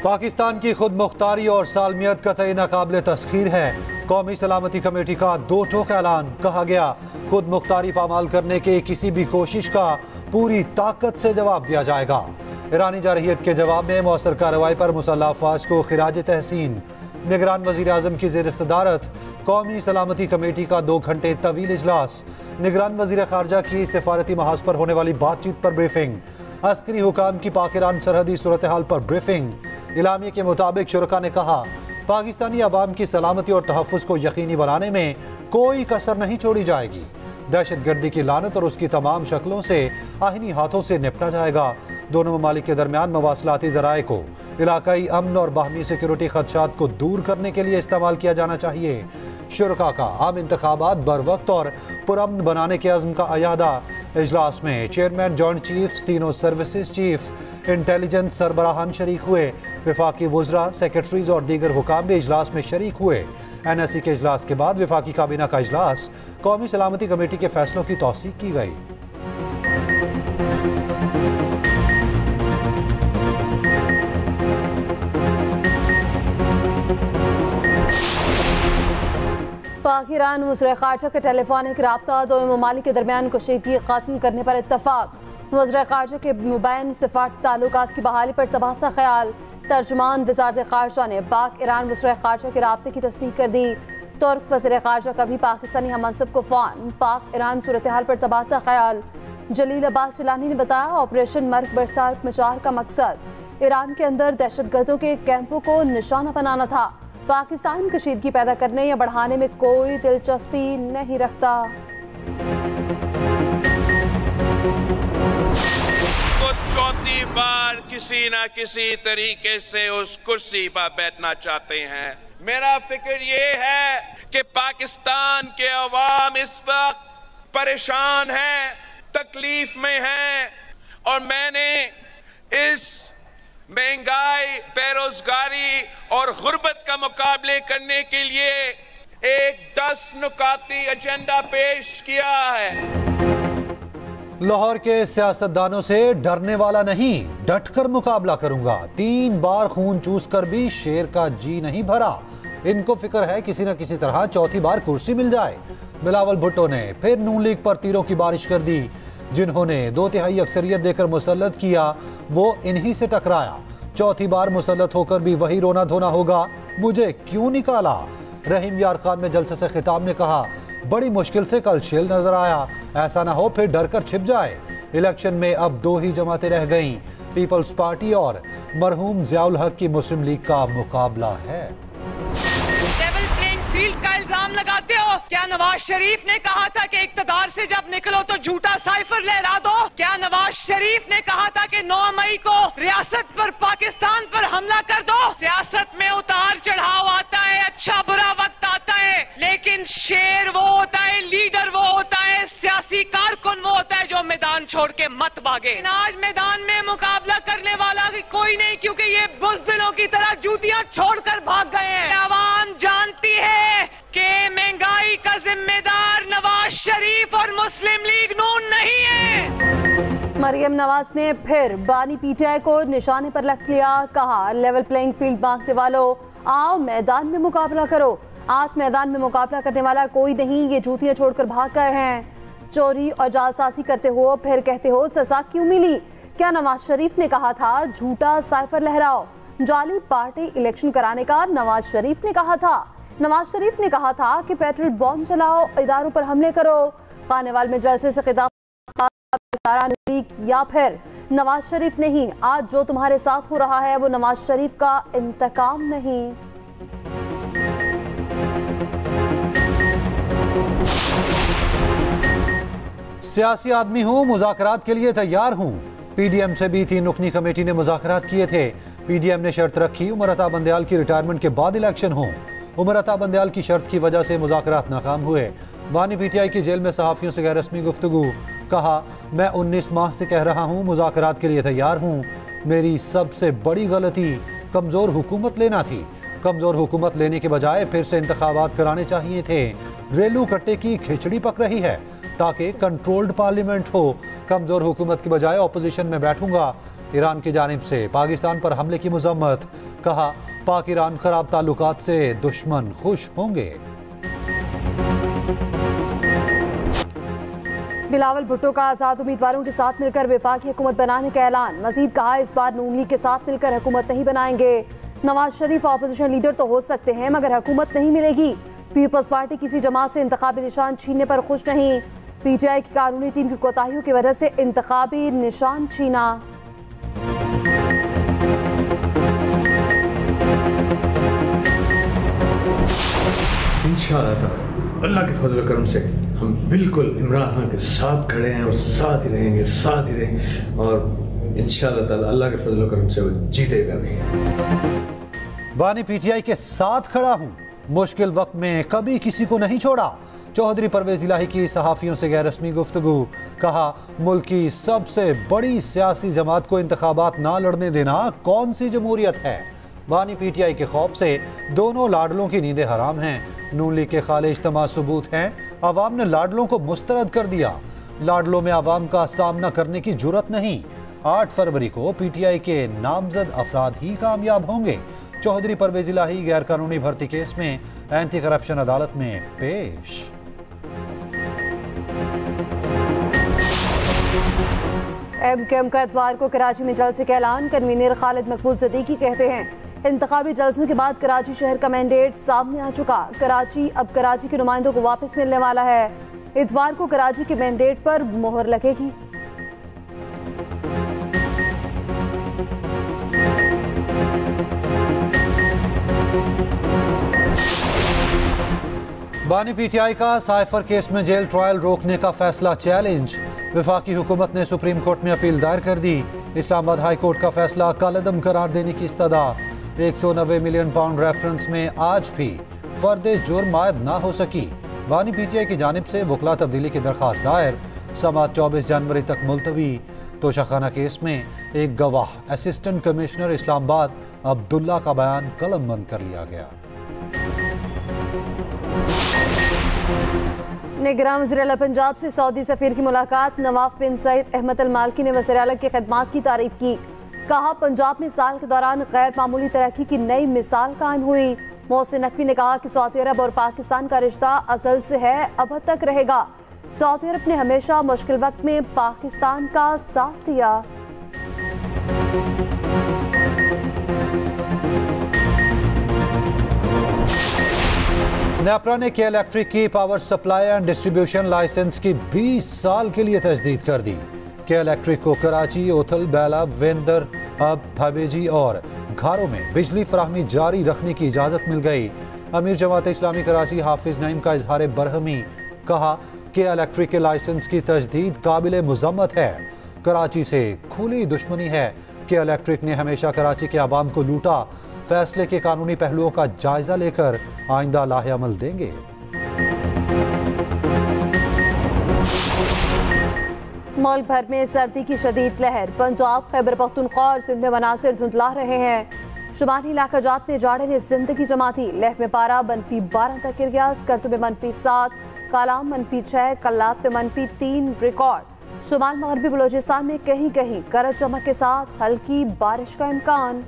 पाकिस्तान की खुद मुख्तारी और सालमियत कतई नाकाबिले तस्खीर है। कौमी सलामती कमेटी का दो टोक ऐलान। कहा गया खुद मुख्तारी पामाल करने के किसी भी कोशिश का पूरी ताकत से जवाब दिया जाएगा। ईरानी जारहियत के जवाब में मौसर कार्रवाई पर मुसल्लह अफवाज को खिराज तहसीन। निगरान वजीर आजम की ज़ेर सदारत कौमी सलामती कमेटी का 2 घंटे तवील इजलास। निगरान वजीर खारजा की सिफारती महाज पर होने वाली बातचीत पर ब्रीफिंग। अस्करी हुकाम की पाक ईरान सरहदी सूरत हाल पर ब्रीफिंग। इलामी के मुताबिक शुरका ने कहा पाकिस्तानी अवाम की सलामती और तहफ़्फ़ुज़ को यकीनी बनाने में कोई कसर नहीं छोड़ी जाएगी। दहशत गर्दी की लानत और उसकी तमाम शक्लों से आहिनी हाथों से निपटा जाएगा। दोनों ममालिक के दरमियान मवासलाती ज़राए को इलाकाई अमन और बाहमी सिक्योरिटी खदशात को दूर करने के लिए इस्तेमाल किया जाना चाहिए। शुरका का आम इंतखाबात बर वक्त और पुरअमन बनाने के अज़्म का अयादा। इजलास में चेयरमैन, जॉइंट चीफ्स, तीनों सर्विसेज चीफ, इंटेलिजेंस सरबराहान शरीक हुए। विफाकी वज़रा, सेक्रेटरीज और दीगर हुकाम भी इजलास में शरीक हुए। NSC के इजलास के बाद विफाकी काबीना का इजलास कौमी सलामती कमेटी के फैसलों की तौसीक की गई। पाक ईरान वज़ीर ख़ारजा के टेलीफोनिक राब्ता दो ममालिक के दरमियान कशीदगी ख़त्म करने पर इत्तफ़ाक़। वज़ीर ख़ारजा के मुबैन सिफ़ारती ताल्लुकात की बहाली पर तबादला ख्याल। तर्जुमान वज़ारत ख़ारजा ने पाक ईरान वज़ीर ख़ारजा के राब्ते की तस्दीक कर दी। तुर्क वज़ीर ख़ारजा का भी पाकिस्तानी हममनसब को फ़ोन। पाक ईरान सूरत हाल पर तबादला ख्याल। जलील अब्बास फिलानी ने बताया ऑपरेशन मर्ग बरसात मचार का मकसद ईरान के अंदर दहशतगर्दों के कैंपों को निशाना बनाना था। पाकिस्तान कशीदगी पैदा करने या बढ़ाने में कोई दिलचस्पी नहीं रखता। तो चौथी बार किसी न किसी तरीके से उस कुर्सी पर बैठना चाहते हैं। मेरा फिक्र ये है कि पाकिस्तान के अवाम इस वक्त परेशान हैं, तकलीफ में हैं और मैंने इस महंगाई, बेरोजगारी और गुर्बत का मुकाबले करने के लिए एक 10 नुकाती एजेंडा पेश किया है। लाहौर के सियासतदानों से डरने वाला नहीं, डटकर मुकाबला करूंगा। 3 बार खून चूस कर भी शेर का जी नहीं भरा। इनको फिक्र है किसी न किसी तरह चौथी बार कुर्सी मिल जाए। बिलावल भुट्टो ने फिर नून लीग पर तीरों की बारिश कर दी। जिन्होंने 2/3 अक्सरियत देकर मुसल्लत किया वो इन्हीं से टकराया। चौथी बार मुसल्लत होकर भी वही रोना धोना होगा। मुझे क्यों निकाला? रहीम यार खान में जलसे से खिताब में कहा बड़ी मुश्किल से कल शेल नजर आया, ऐसा ना हो फिर डर कर छिप जाए। इलेक्शन में अब 2 ही जमातें रह गईं, पीपल्स पार्टी और मरहूम ज़ियाउल हक की मुस्लिम लीग का मुकाबला है। लेवल प्लेइंग फील्ड का इल्जाम लगाते हो। क्या नवाज शरीफ ने कहा था कि इक्तदार से जब निकलो तो झूठा साइफर लहरा दो? क्या नवाज शरीफ ने कहा था कि 9 मई को रियासत पर, पाकिस्तान पर हमला कर दो? सियासत में उतार चढ़ाव आता है, अच्छा बुरा वक्त आता है, लेकिन शेर वो होता है, लीडर वो होता है, सियासी कारकुन वो होता है जो मैदान छोड़ के मत भागे। आज मैदान में मुकाबला करने वाला कोई नहीं, क्योंकि ये बुज़दिलों की तरह जूतियां छोड़कर भाग गए हैं। आवाम जानती है कि महंगाई का जिम्मेदार नवाज शरीफ और मुस्लिम लीग नून नहीं है। मरियम नवाज ने फिर बानी PTI को निशाने पर रख लिया। कहा लेवल प्लेइंग फील्ड मांगने वालों आओ मैदान में मुकाबला करो। आज मैदान में मुकाबला करने वाला कोई नहीं, ये जूतियां छोड़कर भाग गए हैं। चोरी और जालसाजी करते हो फिर कहते हो सजा क्यों मिली? क्या नवाज शरीफ ने कहा था झूठा साइफर लहराओ? जाली पार्टी इलेक्शन कराने का नवाज शरीफ ने कहा था। नवाज शरीफ ने कहा था कि पेट्रोल बॉम्ब चलाओ, इदारों पर हमले करो। खानेवाल में जलसे से खिताब या फिर नवाज शरीफ नहीं, आज जो तुम्हारे साथ हो रहा है वो नवाज शरीफ का इंतकाम नहीं। सियासी आदमी हूँ, मुज़ाकरात के लिए तैयार हूँ। PDM से भी 3 रुकनी कमेटी ने मुज़ाकरात किए थे। PDM ने शर्त रखी उमर अता बंदयाल की रिटायरमेंट के बाद इलेक्शन हो। उमर अता बंदयाल की शर्त की वजह से मुज़ाकरात नाकाम हुए। बानी PTI की जेल में सहाफ़ियों से गैर रस्मी गुफ्तगू। कहा मैं 19 माह से कह रहा हूँ मुज़ाकरात के लिए तैयार हूँ। मेरी सबसे बड़ी गलती कमज़ोर हुकूमत लेना थी। कमज़ोर हुकूमत लेने के बजाय फिर से इंतखाबात कराने चाहिए थे। रेलू कट्टे की खिचड़ी पक रही है ताकि कंट्रोल्ड पार्लियामेंट हो। कमज़ोर हुकूमत की बजाय ऑपोजिशन में बैठूंगा। ईरान की जानिब से पाकिस्तान पर हमले की मजम्मत। कहा पाक ईरान खराब ताल्लुकात से दुश्मन खुश होंगे। बिलावल भुट्टो का आज़ाद उम्मीदवारों के साथ मिलकर वफाकी हुकूमत बनाने का ऐलान। मजीद कहा इस बार नून लीग के साथ मिलकर हुकूमत नहीं बनाएंगे। नवाज शरीफ अपोजिशन लीडर तो हो सकते हैं मगर हुकूमत नहीं मिलेगी। पीपल्स पार्टी किसी जमात से इंतखाबी निशान छीनने पर खुश नहीं। पीटीआई की कानूनी टीम की कोताहियों की वजह से इंतखाबी निशान छीना। इंशाअल्लाह अल्लाह के फजल करम से हम बिल्कुल इमरान खान के साथ खड़े हैं और साथ ही रहेंगे, साथ ही रहेंगे और इंशाअल्लाह ताला अल्लाह के फजल करम से वो जीतेगा भी। बानी पीटीआई के साथ खड़ा हूं, मुश्किल वक्त में कभी किसी को नहीं छोड़ा। चौधरी परवेज इलाही की सहाफ़ियों से गैर रस्मी गुफ्तगू। कहा मुल्क की सबसे बड़ी सियासी जमात को इंतखाबात ना लड़ने देना कौन सी जमहूरियत है। बानी पीटीआई के खौफ से दोनों लाडलों की नींदें हराम हैं। नून लीग के खाले इज्तिमा सबूत हैं। अवाम ने लाडलों को मुस्तरद कर दिया। लाडलों में अवाम का सामना करने की जुर्रत नहीं। 8 फरवरी को पीटीआई के नामजद अफराद ही कामयाब होंगे। चौधरी परवेज इलाही गैर कानूनी भर्ती केस में एंटी करप्शन अदालत में पेश। एमकेएम का इतवार को कराची में जलसे का ऐलान। कन्वीनर खालिद मकबूल सदीकी कहते हैं इंतखाबी जलसों के बाद कराची शहर का मैंडेट सामने आ चुका। कराची अब कराची के नुमाइंदों को वापस मिलने वाला है। इतवार को कराची के मैंडेट पर मोहर लगेगी। बानी पीटीआई का साइफर केस में जेल ट्रायल रोकने का फैसला चैलेंज। वफाकी हुकूमत ने सुप्रीम कोर्ट में अपील दायर कर दी। इस्लामाबाद हाई कोर्ट का फैसला कलअदम करार देने की इस्तदा। 190 मिलियन पाउंड रेफरेंस में आज भी फर्द जुर्म आयद ना हो सकी। बानी पीटीआई की जानिब से वकला तब्दीली की दरख्वास्त दायर। समाअत 24 जनवरी तक मुलतवी। तोशाखाना केस में एक गवाह असिस्टेंट कमिश्नर इस्लामाबाद अब्दुल्ला का बयान कलमबंद कर लिया गया। निगरान वज़ीर-ए-आला पंजाब से सऊदी सफीर की मुलाकात। नवाफ बिन सईद अहमद अल मालकी ने वज़ीर-ए-आला की खिदमात की तारीफ की। कहा पंजाब में साल के दौरान गैर मामूली तरक्की की नई मिसाल कायम हुई। मोहसिन नकवी ने कहा कि सऊदी अरब और पाकिस्तान का रिश्ता असल से है, अब तक रहेगा। सऊदी अरब ने हमेशा मुश्किल वक्त में पाकिस्तान का साथ दिया। नेपरा ने के इलेक्ट्रिक की power supply and distribution licence की 20 साल के लिए तजदीद कर दी। के इलेक्ट्रिक को कराची, ओथल, बेला, वेंदर, अब भबेजी और घरों में बिजली फराहमी जारी रखने की इजाज़त मिल गई। अमीर जमात इस्लामी कराची हाफिज नईम का इजहार बरहमी। कहा के इलेक्ट्रिक के लाइसेंस की तजदीद काबिल मुज़म्मत है। कराची से खुली दुश्मनी है। के इलेक्ट्रिक ने हमेशा कराची के आवाम को लूटा। फैसले के कानूनी पहलुओं का जायजा लेकर आइंदा लाहे-अमल देंगे। मुल्क भर में सर्दी की शदीद लहर। पंजाब, खैबर पख्तूनख्वा और सिंध में मनासिर धुंधला रहे हैं। शुमाली इलाका जात में जाड़े ने जिंदगी जमा थी। लेह में पारा -12 तक गिर गया। स्कर्तु में -7, कालाम -6, कल्लात में -3 रिकॉर्ड। शुमाल मगरबी बलोचिस्तान में कहीं कहीं गरज चमक के साथ हल्की बारिश का इम्कान।